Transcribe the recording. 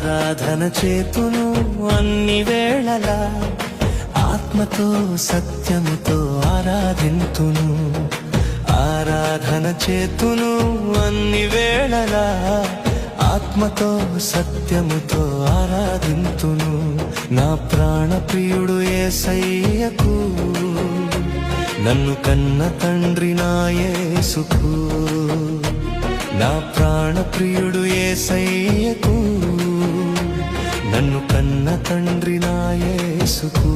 ఆరాధన చేతును అన్ని వేళలా, ఆత్మతో సత్యముతో ఆరాధింతును. ఆరాధన చేతును అన్ని వేళలా, ఆత్మతో సత్యముతో ఆరాధింతును. నా ప్రాణ ప్రియుడు యేసయ్యకు, నన్ను కన్న తండ్రి నా యేసుకు. నా ప్రాణ ప్రియుడు యేసయ్యకు, నన్ను కన్న తండ్రి నా యేసుకు.